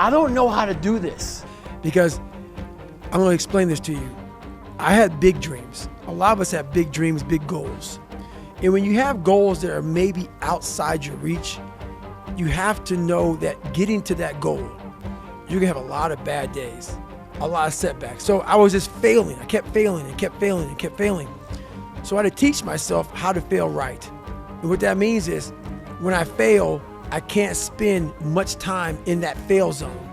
I don't know how to do this. Because I'm going to explain this to you. I had big dreams. A lot of us have big dreams, big goals. And when you have goals that are maybe outside your reach, you have to know that getting to that goal, you're going to have a lot of bad days, a lot of setbacks. So I was just failing. I kept failing and kept failing and kept failing. So I had to teach myself how to fail right. And what that means is when I fail, I can't spend much time in that fail zone.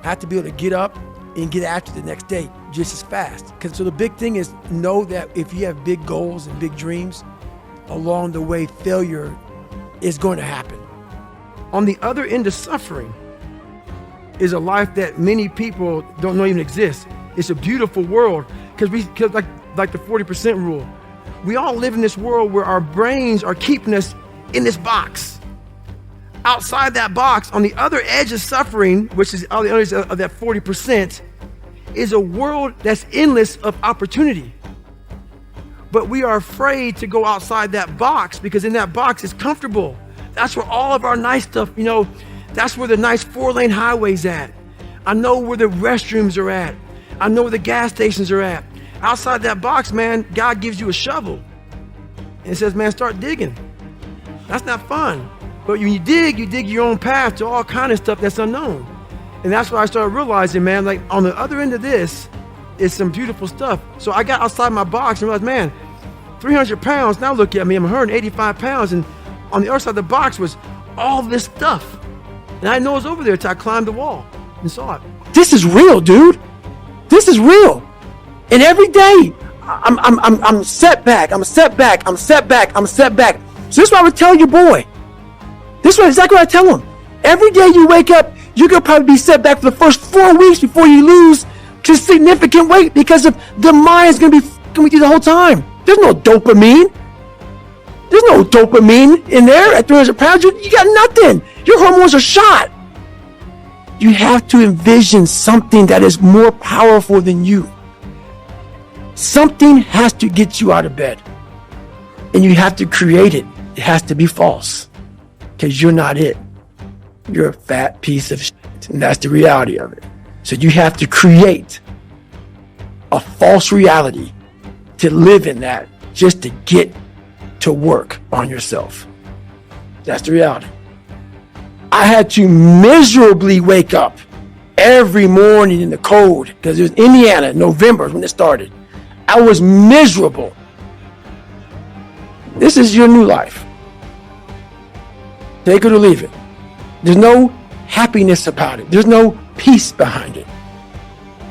I have to be able to get up and get after the next day just as fast. So the big thing is know that if you have big goals and big dreams, along the way, failure is going to happen. On the other end of suffering is a life that many people don't know even exists. It's a beautiful world because like the 40% rule, we all live in this world where our brains are keeping us in this box. Outside that box, on the other edge of suffering, which is on the other edge of that 40%, is a world that's endless of opportunity. But we are afraid to go outside that box because in that box is comfortable. That's where all of our nice stuff, that's where the nice 4-lane highway's at. I know where the restrooms are at. I know where the gas stations are at. Outside that box, man, God gives you a shovel and says, man, start digging. That's not fun. But when you dig your own path to all kind of stuff that's unknown. And that's what I started realizing, man, like on the other end of this is some beautiful stuff. So I got outside my box and realized, man, 300 pounds, now look at me, I'm 185 pounds. And on the other side of the box was all this stuff. And I didn't know it was over there until I climbed the wall and saw it. This is real, dude. This is real. And every day I'm set back. So this is what I would tell your boy. This is exactly what I tell him. Every day you wake up, you're going to probably be set back for the first 4 weeks before you lose to significant weight because of the mind's going to be f***ing with you the whole time. There's no dopamine. There's no dopamine in there at 300 pounds. You got nothing. Your hormones are shot. You have to envision something that is more powerful than you. Something has to get you out of bed. And you have to create it. It has to be false. Because you're not it. You're a fat piece of shit. And that's the reality of it. So you have to create a false reality to live in that just to get to work on yourself. That's the reality. I had to miserably wake up every morning in the cold because it was Indiana, November when it started. I was miserable. This is your new life. Take it or leave it. There's no happiness about it. There's no peace behind it.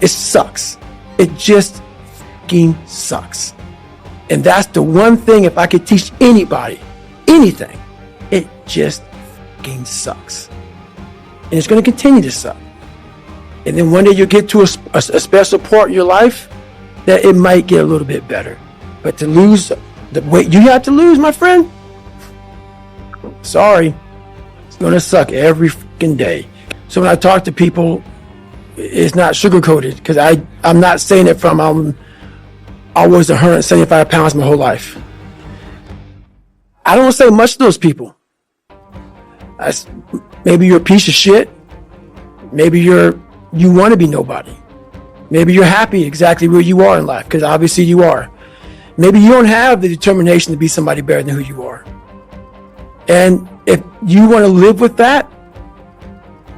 It sucks. It just fucking sucks. And that's the one thing, if I could teach anybody anything, it just fucking sucks. And it's going to continue to suck. And then one day you'll get to a special part in your life that it might get a little bit better. But to lose the weight you have to lose, my friend, sorry, it's going to suck every fucking day. So when I talk to people, it's not sugar-coated because I'm not saying it from I was 175 pounds my whole life. I don't say much to those people. Maybe you're a piece of shit. Maybe you want to be nobody. Maybe you're happy exactly where you are in life because obviously you are. Maybe you don't have the determination to be somebody better than who you are. And if you want to live with that,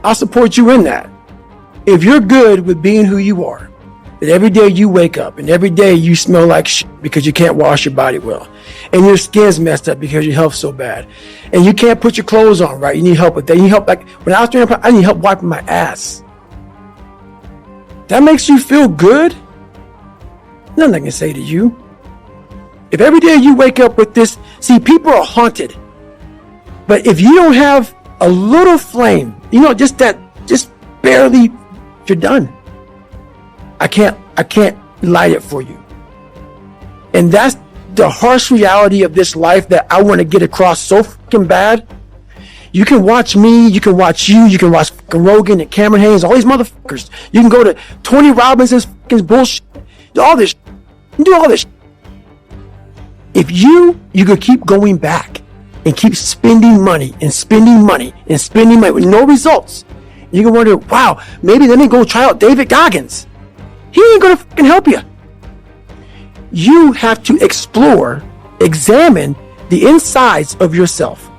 I'll support you in that. If you're good with being who you are, that every day you wake up and every day you smell like shit because you can't wash your body well, and your skin's messed up because your health's so bad, and you can't put your clothes on right, you need help with that. You need help, like when I was training, I need help wiping my ass. That makes you feel good? Nothing I can say to you. If every day you wake up with this, see, people are haunted. But if you don't have a little flame, just barely, you're done. I can't light it for you. And that's the harsh reality of this life that I want to get across so fucking bad. You can watch me, you can watch you, you can watch fucking Rogan and Cameron Hayes, all these motherfuckers. You can go to Tony Robbins's fucking bullshit, all this. You can do all this. If you could keep going back and keep spending money with no results, You can wonder, wow, maybe let me go try out David Goggins. He ain't gonna fucking help you. You have to explore, examine the insides of yourself.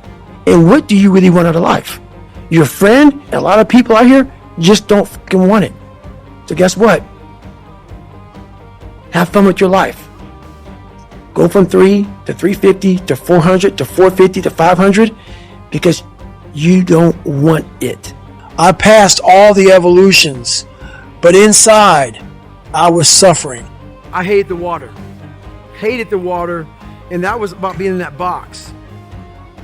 And what do you really want out of life? Your friend and a lot of people out here just don't fucking want it. So guess what? Have fun with your life. Go from 3 to 350 to 400 to 450 to 500 because you don't want it. I passed all the evolutions, but inside, I was suffering. I hated the water. Hated the water, and that was about being in that box.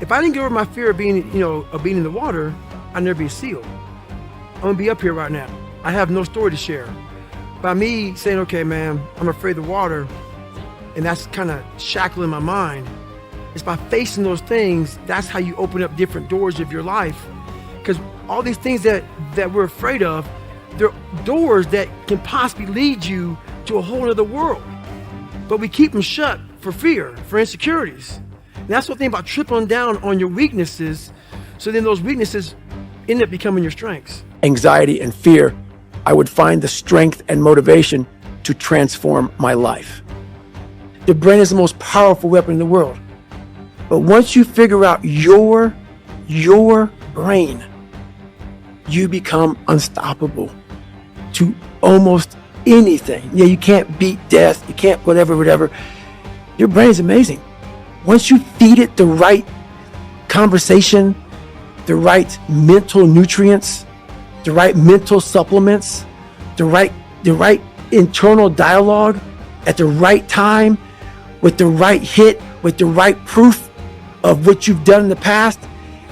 If I didn't get over my fear of being in the water, I'd never be a SEAL. I'm gonna be up here right now. I have no story to share. By me saying, okay, man, I'm afraid of the water, and that's kind of shackling my mind. It's by facing those things, that's how you open up different doors of your life. Because all these things that we're afraid of, they're doors that can possibly lead you to a whole other world. But we keep them shut for fear, for insecurities. And that's the thing about tripling down on your weaknesses, so then those weaknesses end up becoming your strengths. Anxiety and fear, I would find the strength and motivation to transform my life. The brain is the most powerful weapon in the world. But once you figure out your brain, you become unstoppable to almost anything. Yeah, you can't beat death, you can't whatever. Your brain is amazing. Once you feed it the right conversation, the right mental nutrients, the right mental supplements, the right internal dialogue at the right time, with the right hit, with the right proof of what you've done in the past,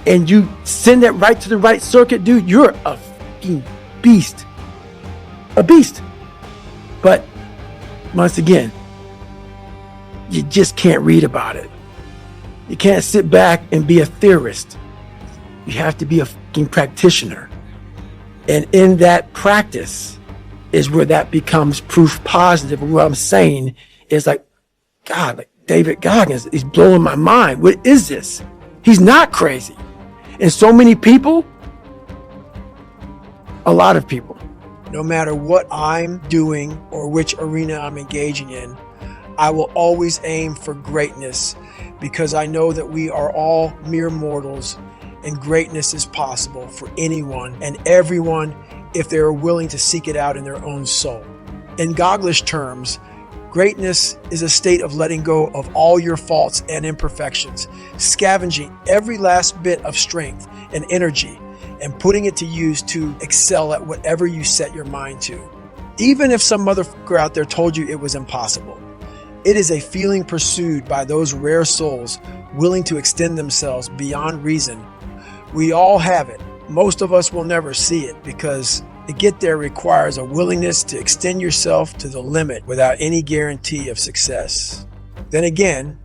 and you send that right to the right circuit, dude, you're a fucking beast. A beast. But once again, you just can't read about it. You can't sit back and be a theorist. You have to be a fucking practitioner. And in that practice is where that becomes proof positive. What I'm saying is like, God, like David Goggins, he's blowing my mind. What is this? He's not crazy. And so many people, a lot of people. No matter what I'm doing or which arena I'm engaging in, I will always aim for greatness because I know that we are all mere mortals and greatness is possible for anyone and everyone if they are willing to seek it out in their own soul. In Gogglish terms, greatness is a state of letting go of all your faults and imperfections, scavenging every last bit of strength and energy and putting it to use to excel at whatever you set your mind to. Even if some motherfucker out there told you it was impossible, it is a feeling pursued by those rare souls willing to extend themselves beyond reason. We all have it. Most of us will never see it because to get there requires a willingness to extend yourself to the limit without any guarantee of success. Then again,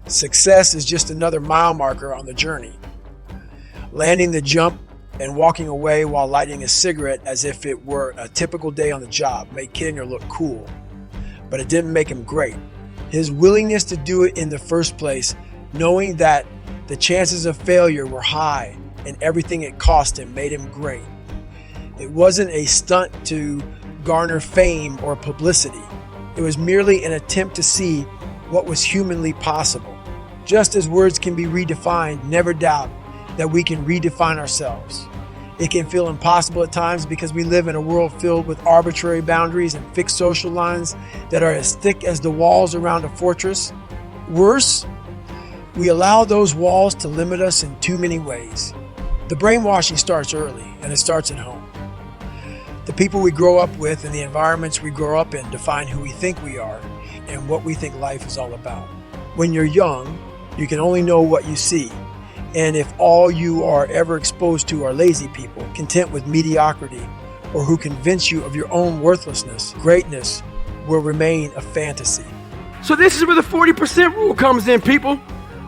success is just another mile marker on the journey. Landing the jump and walking away while lighting a cigarette as if it were a typical day on the job made Kenner look cool, but it didn't make him great. His willingness to do it in the first place, knowing that the chances of failure were high and everything it cost him, made him great. It wasn't a stunt to garner fame or publicity. It was merely an attempt to see what was humanly possible. Just as words can be redefined, never doubt that we can redefine ourselves. It can feel impossible at times because we live in a world filled with arbitrary boundaries and fixed social lines that are as thick as the walls around a fortress. Worse, we allow those walls to limit us in too many ways. The brainwashing starts early, and it starts at home. The people we grow up with and the environments we grow up in define who we think we are and what we think life is all about. When you're young, you can only know what you see. And if all you are ever exposed to are lazy people, content with mediocrity, or who convince you of your own worthlessness, greatness will remain a fantasy. So this is where the 40% rule comes in, people.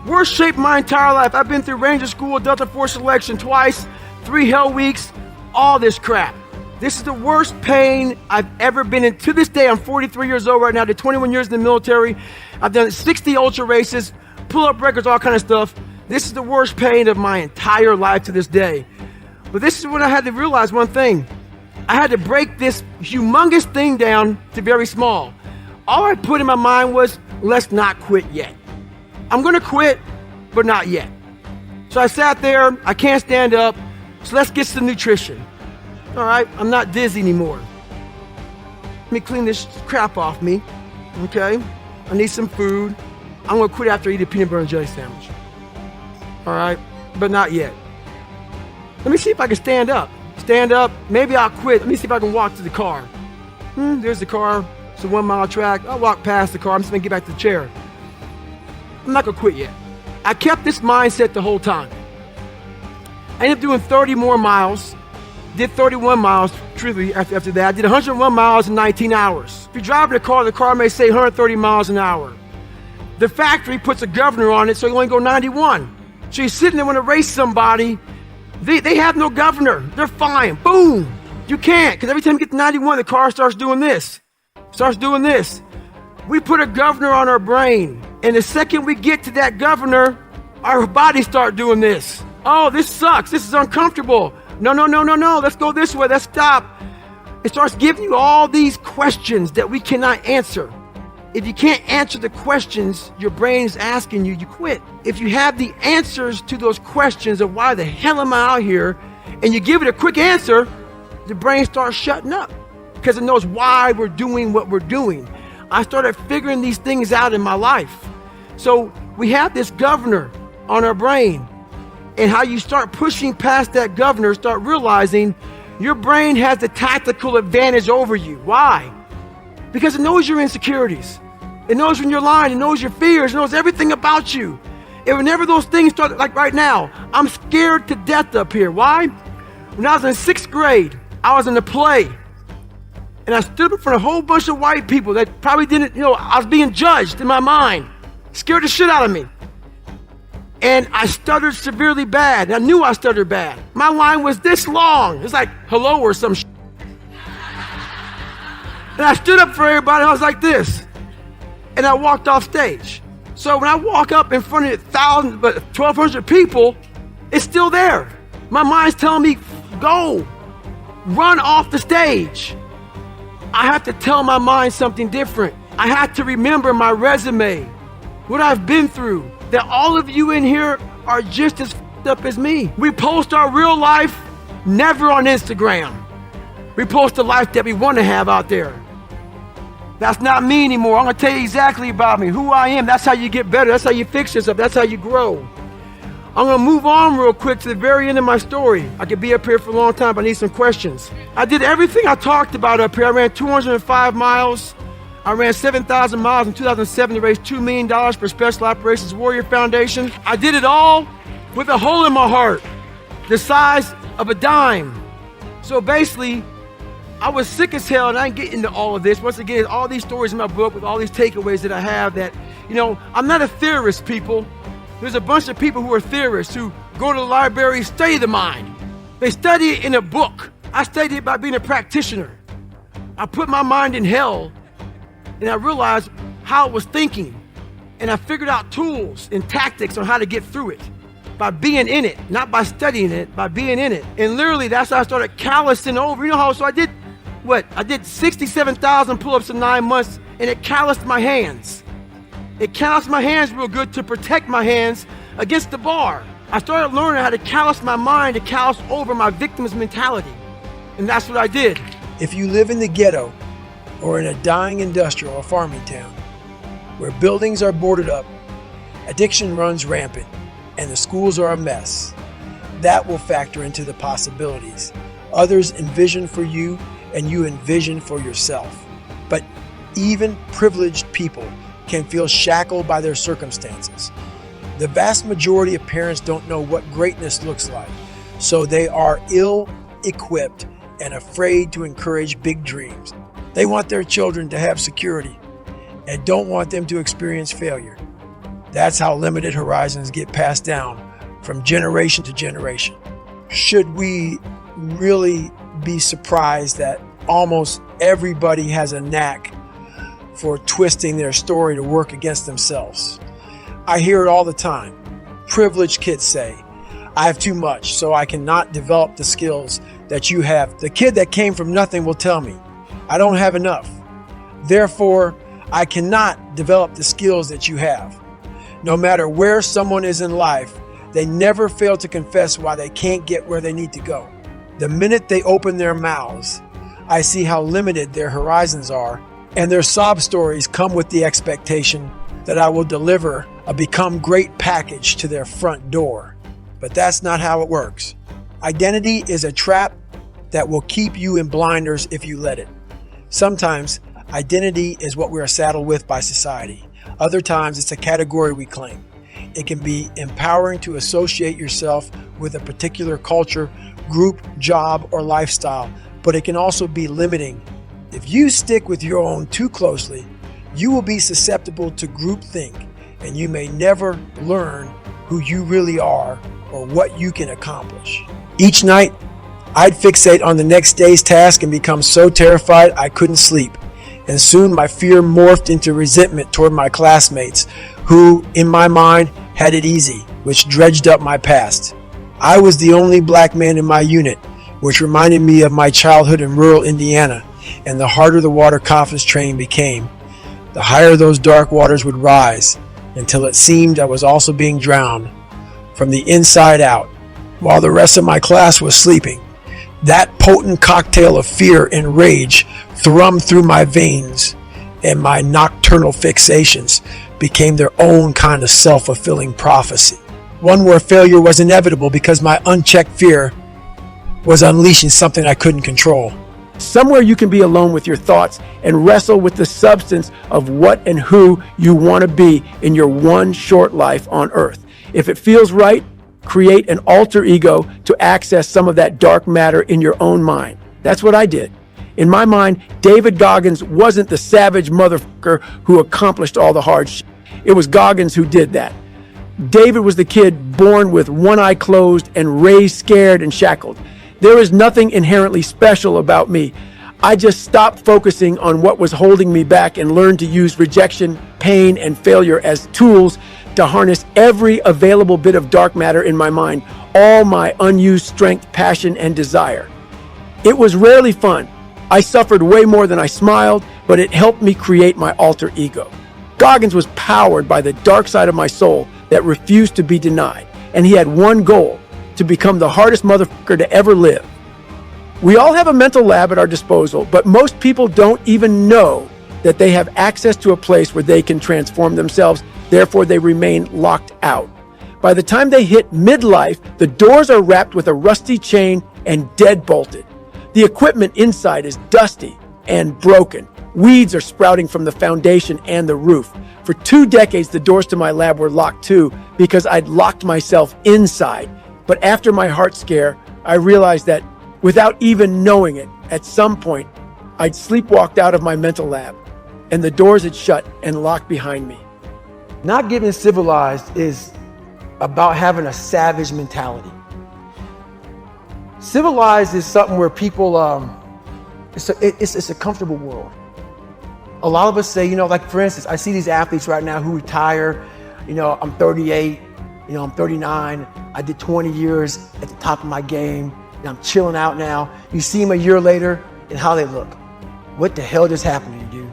Worst shaped my entire life. I've been through Ranger School, Delta Force selection twice, 3 hell weeks, all this crap. This is the worst pain I've ever been in. To this day, I'm 43 years old right now. Did 21 years in the military. I've done 60 ultra races, pull-up records, all kind of stuff. This is the worst pain of my entire life to this day. But this is when I had to realize one thing. I had to break this humongous thing down to very small. All I put in my mind was, let's not quit yet. I'm gonna quit, but not yet. So I sat there, I can't stand up, so let's get some nutrition. All right, I'm not dizzy anymore. Let me clean this crap off me, okay? I need some food. I'm gonna quit after I eat a peanut butter and jelly sandwich. All right, but not yet. Let me see if I can stand up. Stand up, maybe I'll quit. Let me see if I can walk to the car. There's the car, it's a 1 mile track. I'll walk past the car, I'm just gonna get back to the chair. I'm not gonna quit yet. I kept this mindset the whole time. I ended up doing 30 more miles. Did 31 miles, truthfully, after that. I did 101 miles in 19 hours. If you drive the car may say 130 miles an hour. The factory puts a governor on it, so you only go 91. So you're sitting there when to race somebody, they have no governor. They're fine. Boom. You can't, because every time you get to 91, the car starts doing this. We put a governor on our brain, and the second we get to that governor, our bodies start doing this. Oh, this sucks. This is uncomfortable. No, let's go this way, let's stop. It starts giving you all these questions that we cannot answer. If you can't answer the questions your brain is asking you, you quit. If you have the answers to those questions of why the hell am I out here, and you give it a quick answer, the brain starts shutting up because it knows why we're doing what we're doing. I started figuring these things out in my life. So we have this governor on our brain. And how you start pushing past that governor, start realizing your brain has the tactical advantage over you. Why? Because it knows your insecurities. It knows when you're lying. It knows your fears. It knows everything about you. And whenever those things start, like right now, I'm scared to death up here. Why? When I was in 6th grade, I was in a play. And I stood up in front of a whole bunch of white people that probably didn't, I was being judged in my mind. Scared the shit out of me. And I stuttered severely bad. And I knew I stuttered bad. My line was this long. It's like hello or some shit. And I stood up for everybody. I was like this. And I walked off stage. So when I walk up in front of 1,200 people, it's still there. My mind's telling me, go, run off the stage. I have to tell my mind something different. I have to remember my resume, what I've been through. That all of you in here are just as f***ed up as me. We post our real life never on Instagram. We post the life that we want to have out there. That's not me anymore. I'm going to tell you exactly about me, who I am. That's how you get better. That's how you fix yourself. That's how you grow. I'm going to move on real quick to the very end of my story. I could be up here for a long time, but I need some questions. I did everything I talked about up here. I ran 205 miles. I ran 7,000 miles in 2007 to raise $2 million for Special Operations Warrior Foundation. I did it all with a hole in my heart, the size of a dime. So basically, I was sick as hell, and I didn't get into all of this. Once again, all these stories in my book with all these takeaways that I have that, I'm not a theorist, people. There's a bunch of people who are theorists who go to the library, study the mind. They study it in a book. I studied it by being a practitioner. I put my mind in hell, and I realized how it was thinking. And I figured out tools and tactics on how to get through it by being in it, not by studying it, by being in it. And literally, that's how I started callousing over. So I did 67,000 pull-ups in 9 months, and it calloused my hands. It calloused my hands real good to protect my hands against the bar. I started learning how to callous my mind, to callous over my victim's mentality. And that's what I did. If you live in the ghetto, or in a dying industrial or farming town, where buildings are boarded up, addiction runs rampant, and the schools are a mess, that will factor into the possibilities others envision for you and you envision for yourself. But even privileged people can feel shackled by their circumstances. The vast majority of parents don't know what greatness looks like, so they are ill-equipped and afraid to encourage big dreams. They want their children to have security and don't want them to experience failure. That's how limited horizons get passed down from generation to generation. Should we really be surprised that almost everybody has a knack for twisting their story to work against themselves? I hear it all the time. Privileged kids say, I have too much, so I cannot develop the skills that you have. The kid that came from nothing will tell me, I don't have enough. Therefore, I cannot develop the skills that you have. No matter where someone is in life, they never fail to confess why they can't get where they need to go. The minute they open their mouths, I see how limited their horizons are, and their sob stories come with the expectation that I will deliver a become great package to their front door. But that's not how it works. Identity is a trap that will keep you in blinders if you let it. Sometimes identity is what we are saddled with by society. Other times it's a category we claim. It can be empowering to associate yourself with a particular culture, group, job, or lifestyle, but it can also be limiting. If you stick with your own too closely, you will be susceptible to groupthink, and you may never learn who you really are or what you can accomplish. Each night, I'd fixate on the next day's task and become so terrified I couldn't sleep. And soon my fear morphed into resentment toward my classmates who, in my mind, had it easy, which dredged up my past. I was the only black man in my unit, which reminded me of my childhood in rural Indiana, and the harder the water confidence train became, the higher those dark waters would rise, until it seemed I was also being drowned from the inside out, while the rest of my class was sleeping. That potent cocktail of fear and rage thrummed through my veins, and my nocturnal fixations became their own kind of self-fulfilling prophecy. One where failure was inevitable because my unchecked fear was unleashing something I couldn't control. Somewhere you can be alone with your thoughts and wrestle with the substance of what and who you want to be in your one short life on earth. If it feels right, create an alter ego to access some of that dark matter in your own mind. That's what I did. In my mind, David Goggins wasn't the savage motherfucker who accomplished all the hard shit. It was Goggins who did that. David was the kid born with one eye closed and raised scared and shackled. There is nothing inherently special about me. I just stopped focusing on what was holding me back and learned to use rejection, pain, and failure as tools to harness every available bit of dark matter in my mind, all my unused strength, passion, and desire. It was rarely fun. I suffered way more than I smiled, but it helped me create my alter ego. Goggins was powered by the dark side of my soul that refused to be denied, and he had one goal: to become the hardest motherfucker to ever live. We all have a mental lab at our disposal, but most people don't even know that they have access to a place where they can transform themselves. Therefore, they remain locked out. By the time they hit midlife, the doors are wrapped with a rusty chain and dead-bolted. The equipment inside is dusty and broken. Weeds are sprouting from the foundation and the roof. For 2 decades, the doors to my lab were locked too because I'd locked myself inside. But after my heart scare, I realized that without even knowing it, at some point, I'd sleepwalked out of my mental lab and the doors had shut and locked behind me. Not getting civilized is about having a savage mentality. Civilized is something where people, it's a comfortable world. A lot of us say, like for instance, I see these athletes right now who retire, I'm 38, I'm 39, I did 20 years at the top of my game, and I'm chilling out now. You see them a year later and how they look. What the hell just happened to you, dude?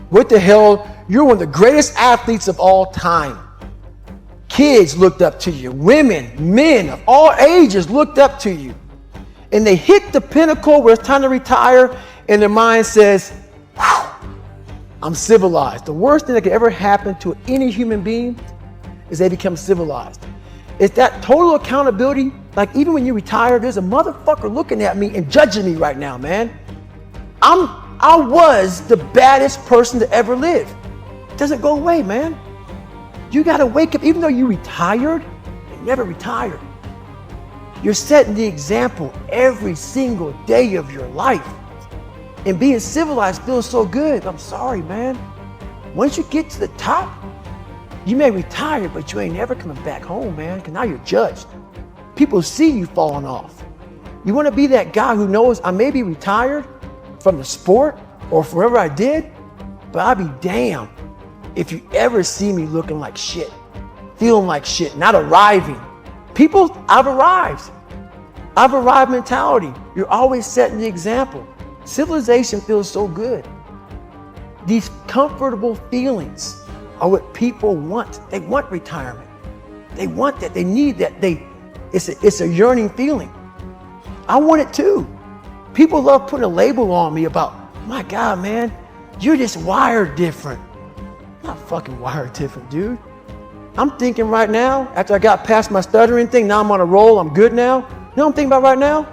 What the hell? You're one of the greatest athletes of all time. Kids looked up to you. Women, men of all ages looked up to you. And they hit the pinnacle where it's time to retire, and their mind says, I'm civilized. The worst thing that could ever happen to any human being is they become civilized. It's that total accountability. Like even when you retire, there's a motherfucker looking at me and judging me right now, man. I was the baddest person to ever live. It doesn't go away, man. You gotta wake up, even though you retired, you never retired. You're setting the example every single day of your life. And being civilized feels so good. I'm sorry, man. Once you get to the top, you may retire, but you ain't never coming back home, man, because now you're judged. People see you falling off. You wanna be that guy who knows I may be retired from the sport or wherever I did, but I'll be damned if you ever see me looking like shit, feeling like shit, not arriving I've arrived. I've arrived mentality. You're always setting the example. Civilization feels so good. These comfortable feelings are what people want. They want retirement. They want that. They need that. It's a yearning feeling. I want it too. People love putting a label on me about, my God, man, you're just wired different. I'm not fucking wired different, dude. I'm thinking right now, after I got past my stuttering thing, now I'm on a roll, I'm good now. You know what I'm thinking about right now?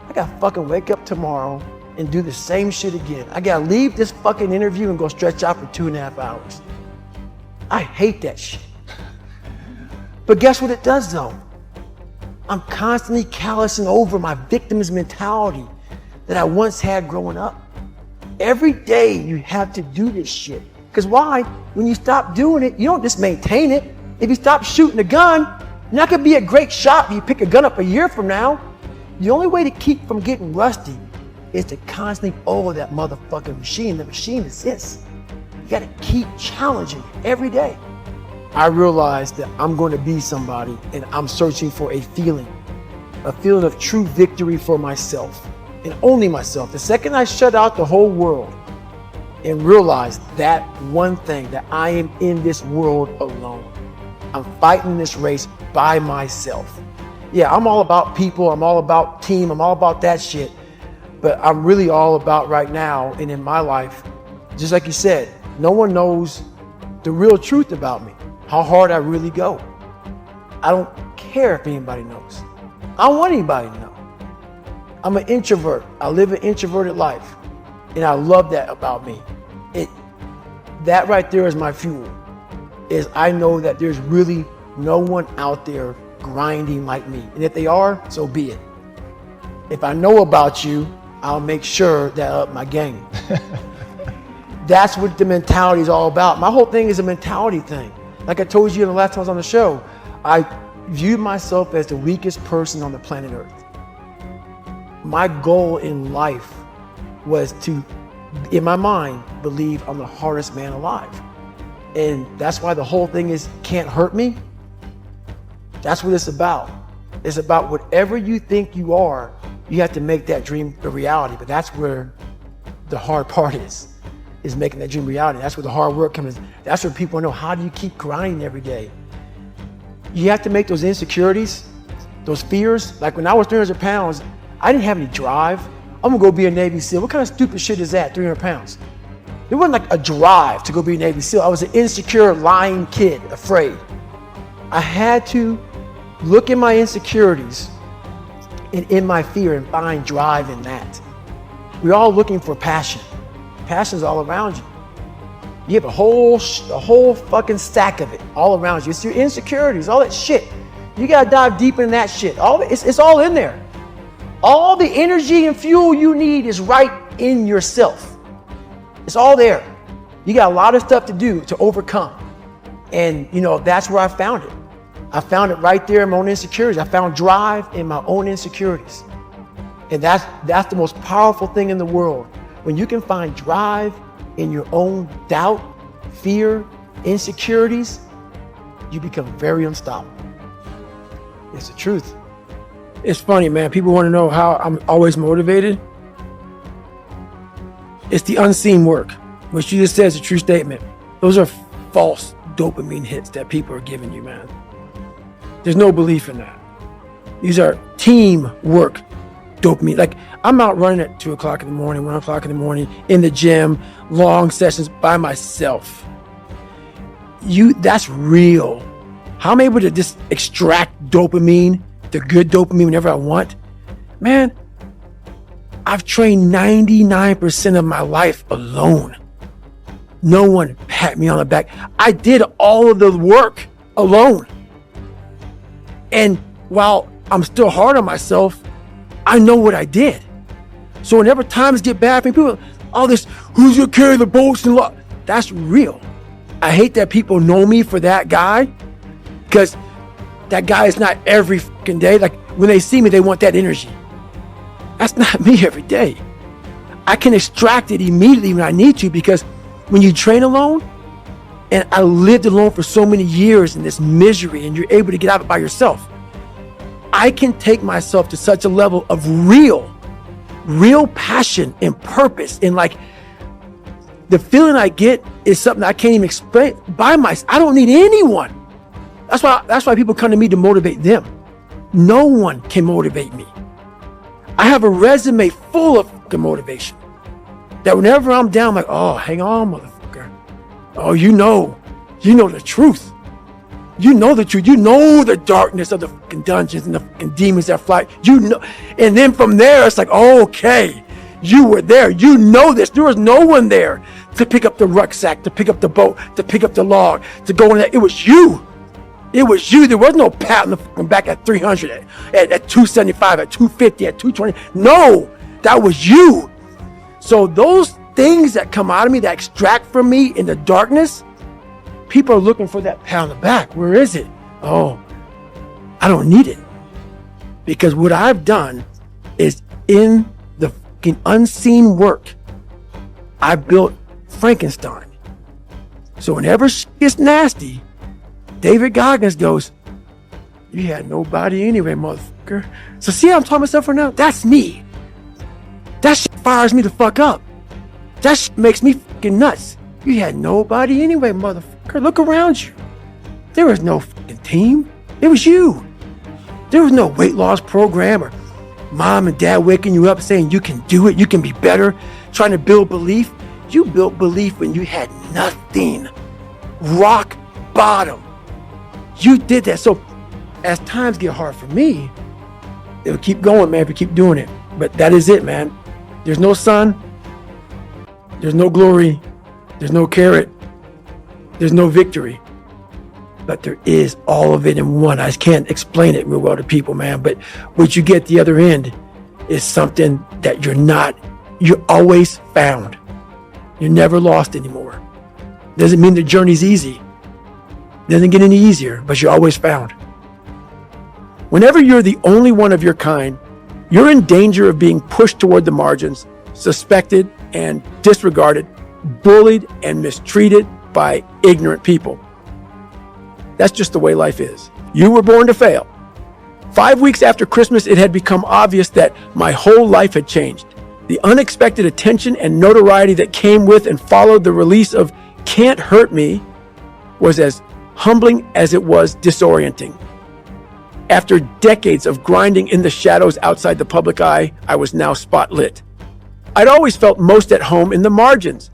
I gotta fucking wake up tomorrow and do the same shit again. I gotta leave this fucking interview and go stretch out for 2.5 hours. I hate that shit. But guess what it does though? I'm constantly callousing over my victim's mentality that I once had growing up. Every day you have to do this shit. Because why? When you stop doing it, you don't just maintain it. If you stop shooting a gun, you're not gonna be a great shot if you pick a gun up a year from now. The only way to keep from getting rusty is to constantly oil that motherfucking machine. The machine is this. You gotta keep challenging every day. I realized that I'm going to be somebody and I'm searching for a feeling of true victory for myself and only myself. The second I shut out the whole world and realize that one thing, that I am in this world alone. I'm fighting this race by myself. Yeah, I'm all about people, I'm all about team, I'm all about that shit. But I'm really all about right now and in my life, just like you said, no one knows the real truth about me, how hard I really go. I don't care if anybody knows. I don't want anybody to know. I'm an introvert. I live an introverted life. And I love that about me. That right there is my fuel. Is I know that there's really no one out there grinding like me. And if they are, so be it. If I know about you, I'll make sure that I up my game. That's what the mentality is all about. My whole thing is a mentality thing. Like I told you the last time I was on the show, I viewed myself as the weakest person on the planet Earth. My goal in life was to, in my mind, believe I'm the hardest man alive. And that's why the whole thing is can't hurt me. That's what it's about. It's about whatever you think you are, you have to make that dream a reality. But that's where the hard part is making that dream reality. That's where the hard work comes in. That's where people know, how do you keep grinding every day? You have to make those insecurities, those fears. Like when I was 300 pounds, I didn't have any drive. I'm gonna go be a Navy SEAL. What kind of stupid shit is that, 300 pounds? It wasn't like a drive to go be a Navy SEAL. I was an insecure, lying kid, afraid. I had to look at my insecurities and in my fear and find drive in that. We're all looking for passion. Passion's all around you. You have a whole fucking stack of it all around you. It's your insecurities, all that shit. You gotta dive deep in that shit. It's all in there. All the energy and fuel you need is right in yourself. It's all there. You got a lot of stuff to do to overcome. And that's where I found it. I found it right there in my own insecurities. I found drive in my own insecurities. And that's the most powerful thing in the world. When you can find drive in your own doubt, fear, insecurities, you become very unstoppable. It's the truth. It's funny, man. People want to know how I'm always motivated. It's the unseen work. What she just said is a true statement. Those are false dopamine hits that people are giving you, man. There's no belief in that. These are teamwork dopamine. Like, I'm out running at 2 o'clock in the morning, 1 o'clock in the morning, in the gym, long sessions by myself. That's real. How I'm able to just extract dopamine, the good dopamine, whenever I want. Man, I've trained 99% of my life alone. No one pat me on the back. I did all of the work alone. And while I'm still hard on myself, I know what I did. So whenever times get bad for me, people, all this, who's gonna carry the boats and lot? That's real. I hate that people know me for that guy, because that guy is not every fucking day. Like when they see me, they want that energy. That's not me every day. I can extract it immediately when I need to, because when you train alone, and I lived alone for so many years in this misery, and you're able to get out of it by yourself, I can take myself to such a level of real passion and purpose. And like the feeling I get is something I can't even explain by myself. I don't need anyone. That's why people come to me to motivate them. No one can motivate me. I have a resume full of fucking motivation that whenever I'm down, I'm like, oh, hang on, motherfucker. Oh, you know the truth. You know the truth. You know the darkness of the fucking dungeons and the fucking demons that fly. You know, and then from there, it's like, oh, okay, you were there. You know this. There was no one there to pick up the rucksack, to pick up the boat, to pick up the log, to go in there. It was you. It was you. There was no pat on the fucking back at 300, at 275, at 250, at 220. No, that was you. So those things that come out of me, that extract from me in the darkness, people are looking for that pat on the back. Where is it? Oh, I don't need it. Because what I've done is in the fucking unseen work, I built Frankenstein. So whenever shit gets nasty, David Goggins goes, you had nobody anyway, motherfucker. So see how I'm talking myself right now? That's me. That shit fires me the fuck up. That shit makes me fucking nuts. You had nobody anyway, motherfucker. Look around you. There was no fucking team. It was you. There was no weight loss program or mom and dad waking you up saying you can do it, you can be better, trying to build belief. You built belief when you had nothing. Rock bottom. You did that. So as times get hard for me, it'll keep going, man, if you keep doing it. But that is it, man. There's no sun. There's no glory. There's no carrot. There's no victory. But there is all of it in one. I just can't explain it real well to people, man. But what you get at the other end is something that you're always found. You're never lost anymore. Doesn't mean the journey's easy. Doesn't get any easier, but you're always found. Whenever you're the only one of your kind, you're in danger of being pushed toward the margins, suspected and disregarded, bullied and mistreated by ignorant people. That's just the way life is. You were born to fail. 5 weeks after Christmas, it had become obvious that my whole life had changed. The unexpected attention and notoriety that came with and followed the release of Can't Hurt Me was as humbling as it was disorienting. After decades of grinding in the shadows outside the public eye, I was now spotlit. I'd always felt most at home in the margins.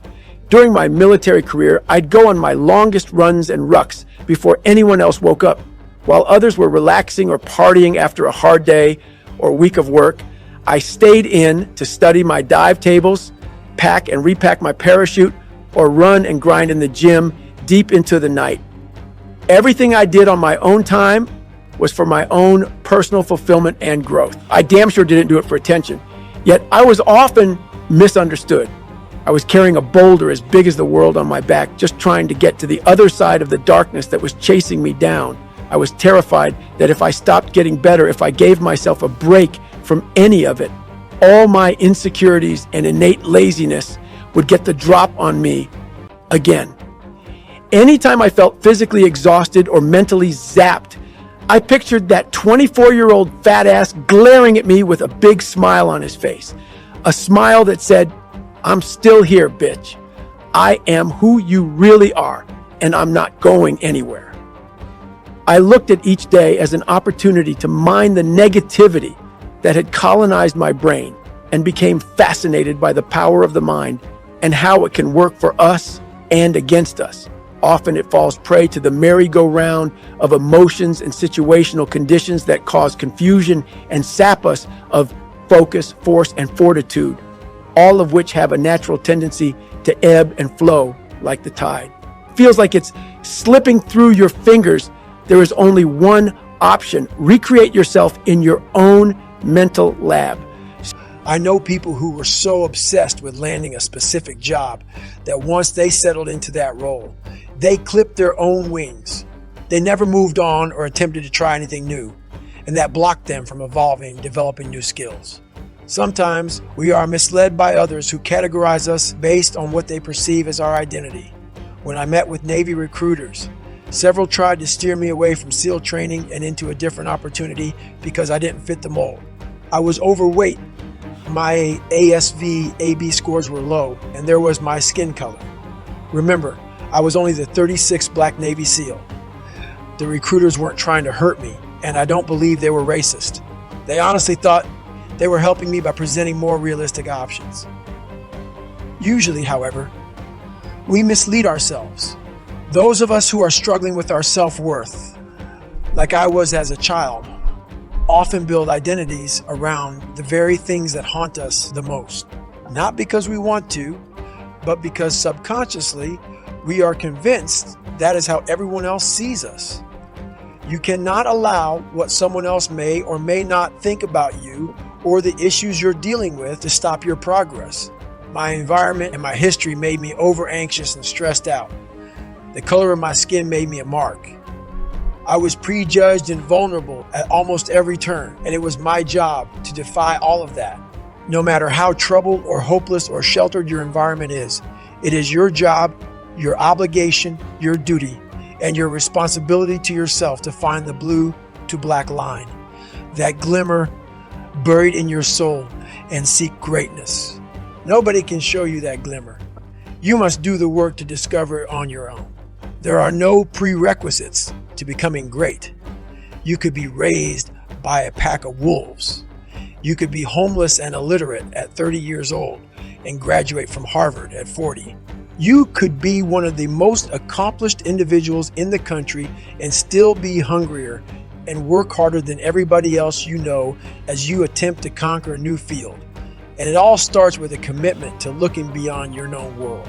During my military career, I'd go on my longest runs and rucks before anyone else woke up. While others were relaxing or partying after a hard day or week of work, I stayed in to study my dive tables, pack and repack my parachute, or run and grind in the gym deep into the night. Everything I did on my own time was for my own personal fulfillment and growth. I damn sure didn't do it for attention. Yet I was often misunderstood. I was carrying a boulder as big as the world on my back, just trying to get to the other side of the darkness that was chasing me down. I was terrified that if I stopped getting better, if I gave myself a break from any of it, all my insecurities and innate laziness would get the drop on me again. Anytime I felt physically exhausted or mentally zapped, I pictured that 24-year-old fat ass glaring at me with a big smile on his face. A smile that said, I'm still here, bitch. I am who you really are, and I'm not going anywhere. I looked at each day as an opportunity to mine the negativity that had colonized my brain and became fascinated by the power of the mind and how it can work for us and against us. Often it falls prey to the merry-go-round of emotions and situational conditions that cause confusion and sap us of focus, force, and fortitude, all of which have a natural tendency to ebb and flow like the tide. Feels like it's slipping through your fingers. There is only one option. Recreate yourself in your own mental lab. I know people who were so obsessed with landing a specific job that once they settled into that role, they clipped their own wings. They never moved on or attempted to try anything new, and that blocked them from evolving and developing new skills. Sometimes we are misled by others who categorize us based on what they perceive as our identity. When I met with Navy recruiters, Several tried to steer me away from SEAL training and into a different opportunity because I didn't fit the mold. I was overweight. My ASV AB scores were low, and there was my skin color. Remember, I was only the 36th Black Navy SEAL. The recruiters weren't trying to hurt me, and I don't believe they were racist. They honestly thought they were helping me by presenting more realistic options. Usually, however, we mislead ourselves. Those of us who are struggling with our self-worth, like I was as a child, often build identities around the very things that haunt us the most. Not because we want to, but because subconsciously we are convinced that is how everyone else sees us. You cannot allow what someone else may or may not think about you or the issues you're dealing with to stop your progress. My environment and my history made me over anxious and stressed out. The color of my skin made me a mark. I was prejudged and vulnerable at almost every turn, and it was my job to defy all of that. No matter how troubled or hopeless or sheltered your environment is, it is your job, your obligation, your duty, and your responsibility to yourself to find the blue to black line, that glimmer buried in your soul, and seek greatness. Nobody can show you that glimmer. You must do the work to discover it on your own. There are no prerequisites to becoming great. You could be raised by a pack of wolves. You could be homeless and illiterate at 30 years old and graduate from Harvard at 40. You could be one of the most accomplished individuals in the country and still be hungrier and work harder than everybody else you know as you attempt to conquer a new field. And it all starts with a commitment to looking beyond your known world,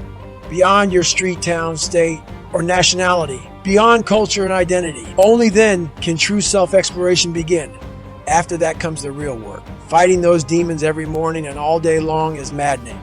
beyond your street, town, state, or nationality, beyond culture and identity. Only then can true self-exploration begin. After that comes the real work. Fighting those demons every morning and all day long is maddening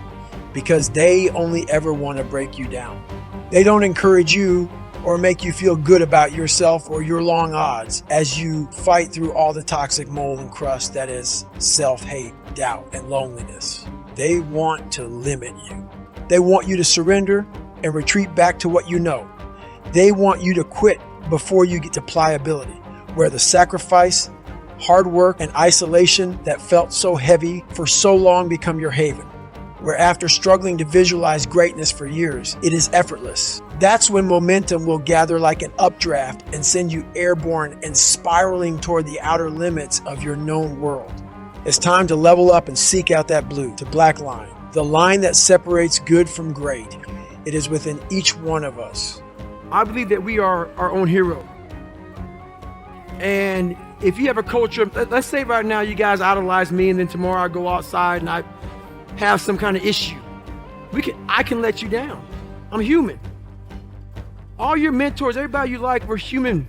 because they only ever want to break you down. They don't encourage you or make you feel good about yourself or your long odds as you fight through all the toxic mold and crust that is self-hate, doubt, and loneliness. They want to limit you. They want you to surrender and retreat back to what you know. They want you to quit before you get to pliability, where the sacrifice, hard work, and isolation that felt so heavy for so long become your haven, where after struggling to visualize greatness for years, it is effortless. That's when momentum will gather like an updraft and send you airborne and spiraling toward the outer limits of your known world. It's time to level up and seek out that blue to black line, the line that separates good from great. It is within each one of us. I believe that we are our own hero. And if you have a culture, let's say right now you guys idolize me and then tomorrow I go outside and I have some kind of issue. I can let you down. I'm human. All your mentors, everybody you like, we're human.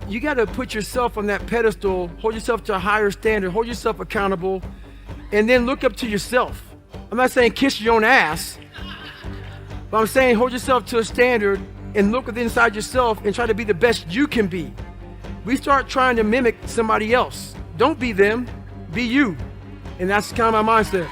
You got to put yourself on that pedestal, hold yourself to a higher standard, hold yourself accountable, and then look up to yourself. I'm not saying kiss your own ass, but I'm saying hold yourself to a standard and look within inside yourself and try to be the best you can be. We start trying to mimic somebody else. Don't be them, be you. And that's kind of my mindset.